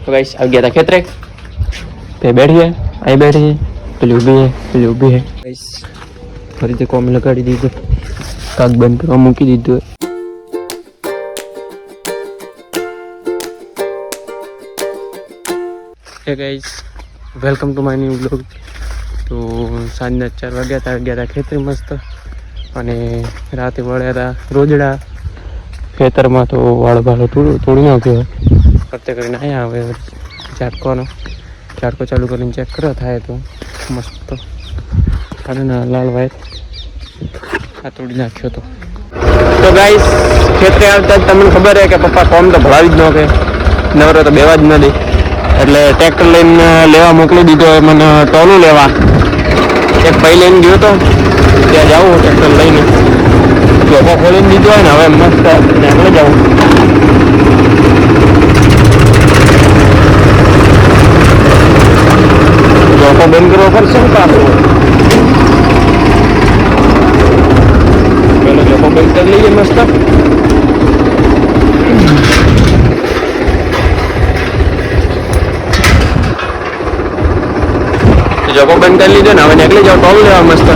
तो गाइस आ गया था खेतरे पे बैठी है आई बैठी है पेली ऊभी है गाइस फरीते कोम लगाड़ी दीधो काग बंद करवा मूकी दीधो है guys welcome to my new blog. तो साँजना 4 वाग्या था गया था खेतरे मस्त અને રાતે વળ્યા હતા રોજડા ખેતરમાં તો વાળ ભાલો તોડી નાખ્યો ફરતે કરીને આવ્યા હવે ઝાટકો ચાલુ કરીને ચેક કરો થાય તો મસ્ત અને લાલ વાયર આ તોડી નાખ્યો તો ગાઈસ ખેતરે આવતા તમને ખબર છે કે પપ્પા કોમ તો ભરાવી જ ન કે નવરો તો બેવા જ ન દે એટલે ટ્રેક્ટર લઈને લેવા મોકલી દીધો મને ટોલું લેવા એક ભાઈ લઈને ગયો તો ત્યાં જાઉં ટ્રેક્ટર લઈને જોકો ખોલીને દીધો હોય ને હવે મસ્ત નીકળી જાઉં જોકો બંધ કરવો પડશે ને પાછું પેલો જોકો બંધ કરી લઈએ મસ્ત જોકો બંધ કરી લીધો ને હવે નીકળી જાવ ટોલ લેવા મસ્ત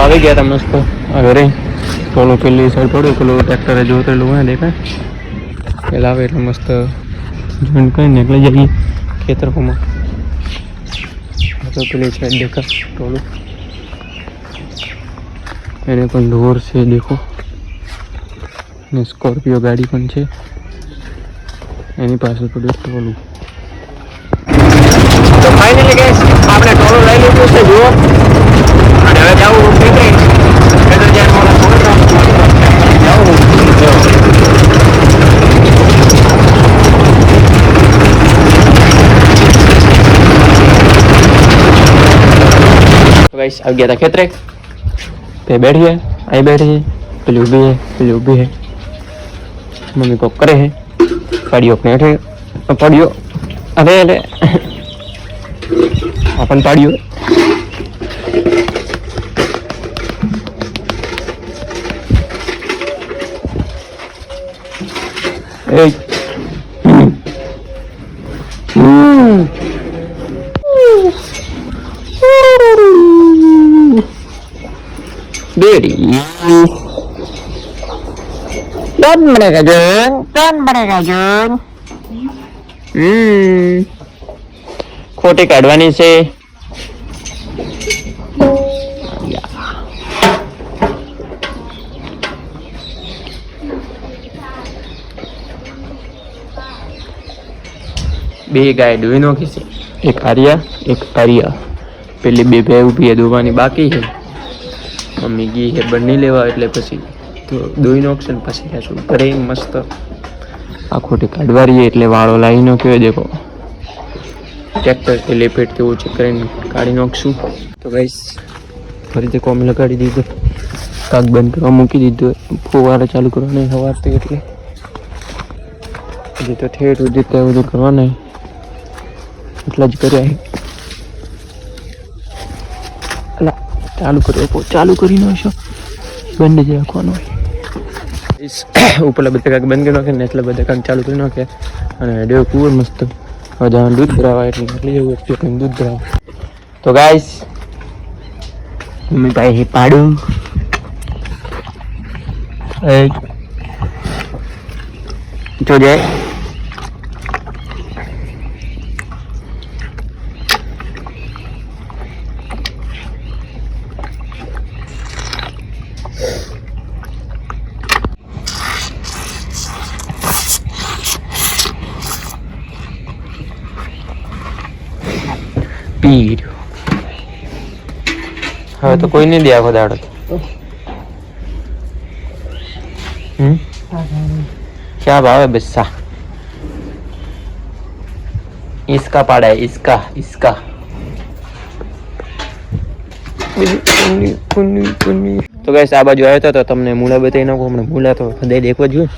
આવી ગયા હતા મસ્ત ઘરે થોડું પેલી સાઈડ પડ્યું પેલું ટ્રેક્ટરે જોતેલું હોય દેખાય પેલા આવે એટલે મસ્ત જોઈન્ટ કરીને નીકળી જઈએ ખેતરમાં તો પેલી સાઈડ દેખાય થોડું એને પણ ઢોર છે દેખો ને સ્કોર્પિયો ગાડી પણ છે એની પાસે પડ્યું ટોલું તો ફાઇનલી ગાઈસ આપણે ટોલું લઈ લીધું છે જુઓ અને હવે જાવું ખેતરે જ્યાં મોડા જાવું गाइस आ गया था खेतरे पे बैठी है आई बैठी है पेली ऊभी है मम्मी को करे है पाड़ियो अपने पाड़ियो अरे अरे अपन पाड़ियो Daddy, don't mereka Jun. खोटे काढ़वानी से બે ગાય દોઈ નાખી છે એક આર્યા પેલી બે ભે ઊભી છે દોવાની બાકી છે મમ્મી ગઈ છે બની લેવા એટલે પછી તો દોઈ નાખશે ને પછી પાછું ઘરે મસ્ત આ ખોટી કાઢવા રહીએ એટલે વાળો લાવી નાખ્યો દેખો ટ્રેક્ટર કે લેપેટ કેવું છે કરીને કાઢી નાખશું તો ગાઈસ ફરીથી કોમ લગાડી દીધો કાગ બંધ કરવા મૂકી દીધો ફુવારા ચાલુ કરવાના સવારથી એટલે હજી તો ઠેઠ સુધી ત્યાં બધું કરવાના એટલા જ કર્યા અલા ચાલુ કરી નાખશો બંધ જ રાખવાનું હોય ઉપરલા બધા કાંક બંધ કરી નાખે ને એટલે બધા કાંક ચાલુ કરી નાખે અને ડેવ કુવર મસ્ત હવે જવાનું દૂધ ભરાવા એટલે નીકળી જવું એટલે દૂધ ભરાવા તો ગાઈસ મમ્મી ભાઈ પાડું જો જાય પી હવે તો કોઈ નહીં દે આખો દાડો ક્યાં ભાવે બસ્સા इसका पाड़ा है इसका इसका તો ગાઈસ આ બાજુ આવ્યો તો તમને મૂળા બતાવી નાખું. હમણાં મૂળા તો હૃદય દેખવા જોઈએ.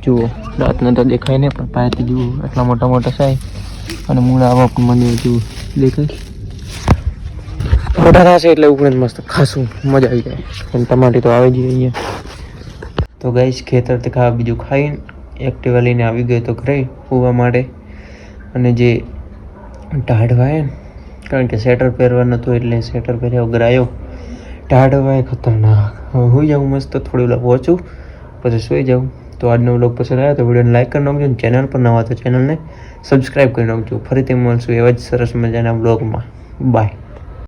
જુઓ રાતના તો દેખાય નહીં પણ પાયાથી જુઓ એટલા મોટા મોટા થાય અને મૂળા આવા પણ મને જુઓ દેખાય મોટા થશે એટલે ઉકળે મસ્ત ખાસું મજા આવી જાય. અને ટમાટી તો આવે જ અહીંયા. તો ગાઈસ ખેતરથી ખાવા બીજું ખાઈને એક્ટિવા લઈને આવી ગયો તો ઘરે હોવા માટે. અને જે ટાઢવાય ને કારણ કે સ્વેટર પહેરવા નહોતું એટલે સ્વેટર પહેર્યા વગર આવ્યો. ટાઢવાય ખતરનાક. હવે હોઈ જાઉં મસ્ત થોડું પહોંચું પછી સુઈ જાઉં. તો આજનો વ્લોગ પસંદ આવ્યો તો વિડીયોને લાઈક કરી નાખજો. ચેનલ પર નવા તો ચેનલને સબસ્ક્રાઈબ કરી નાખજો. ફરીથી મળશું એવા જ સરસ મજાના વ્લોગમાં. બાય.